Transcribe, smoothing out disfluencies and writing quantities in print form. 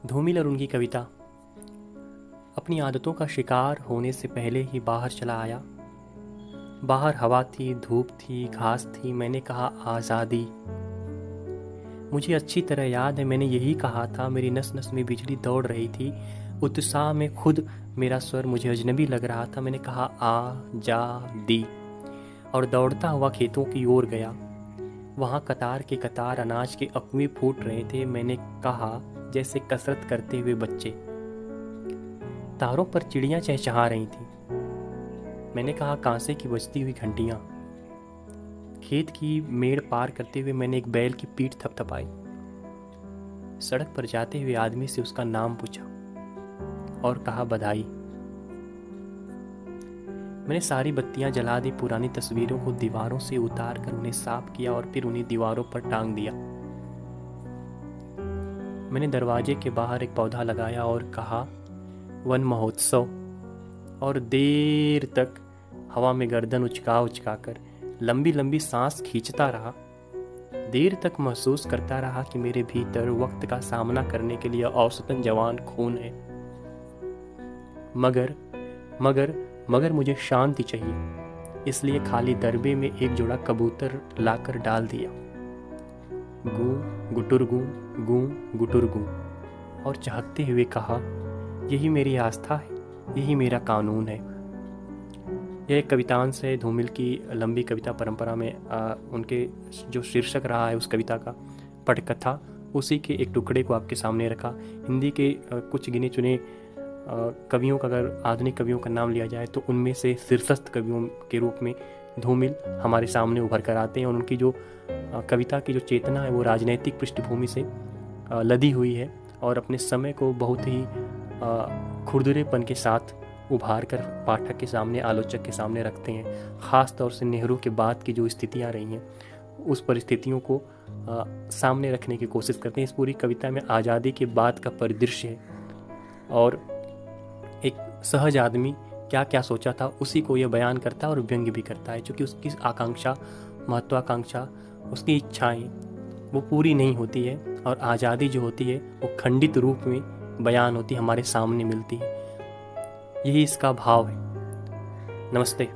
धूमिल और उनकी कविता। अपनी आदतों का शिकार होने से पहले ही बाहर चला आया। बाहर हवा थी, धूप थी, घास थी। मैंने कहा आज़ादी। मुझे अच्छी तरह याद है, मैंने यही कहा था। मेरी नस नस में बिजली दौड़ रही थी। उत्साह में खुद मेरा स्वर मुझे अजनबी लग रहा था। मैंने कहा आज़ादी और दौड़ता हुआ खेतों की ओर गया। वहाँ कतार के कतार अनाज के अकुए फूट रहे थे। मैंने कहा जैसे कसरत करते हुए बच्चे। तारों पर चिड़ियाँ चहचहा रही थीं। मैंने कहा कांसे की बजती हुई घंटियाँ। खेत की मेड़ पार करते हुए मैंने एक बैल की पीठ थपथपाई। सड़क पर जाते हुए आदमी से उसका नाम पूछा और कहा बधाई। मैंने सारी बत्तियां जला दी, पुरानी तस्वीरों को दीवारों से उतार कर उन्हें साफ किया और फिर उन्हें दीवारों पर टांग दिया। मैंने दरवाजे के बाहर एक पौधा लगाया और कहा वन महोत्सव, और देर तक हवा में गर्दन उचका कर लंबी लंबी सांस खींचता रहा। देर तक महसूस करता रहा कि मेरे भीतर वक्त का सामना करने के लिए औसतन जवान खून है। मगर मगर मगर मुझे शांति चाहिए, इसलिए खाली दरबे में एक जोड़ा कबूतर लाकर डाल दिया। गूं गुटुर गूं, गूं गुटुर गूं, और चहकते हुए कहा यही मेरी आस्था है, यही मेरा कानून है। यह एक कवितांश है धूमिल की लंबी कविता परंपरा में। उनके जो शीर्षक रहा है उस कविता का पटकथा, उसी के एक टुकड़े को आपके सामने रखा। हिंदी के कुछ गिने चुने कवियों का अगर आधुनिक कवियों का नाम लिया जाए तो उनमें से शीर्षस्थ कवियों के रूप में धूमिल हमारे सामने उभर कर आते हैं। और उनकी जो कविता की जो चेतना है वो राजनैतिक पृष्ठभूमि से लदी हुई है और अपने समय को बहुत ही खुरदरेपन के साथ उभार कर पाठक के सामने, आलोचक के सामने रखते हैं। ख़ास तौर से नेहरू के बाद की जो स्थितियां रही हैं उस परिस्थितियों को सामने रखने की कोशिश करते हैं। इस पूरी कविता में आज़ादी के बाद का परिदृश्य है और एक सहज आदमी क्या क्या सोचा था उसी को यह बयान करता है और व्यंग्य भी करता है। क्योंकि उसकी आकांक्षा, महत्वाकांक्षा, उसकी इच्छाएं वो पूरी नहीं होती है और आज़ादी जो होती है वो खंडित रूप में बयान होती है, हमारे सामने मिलती है। यही इसका भाव है। नमस्ते।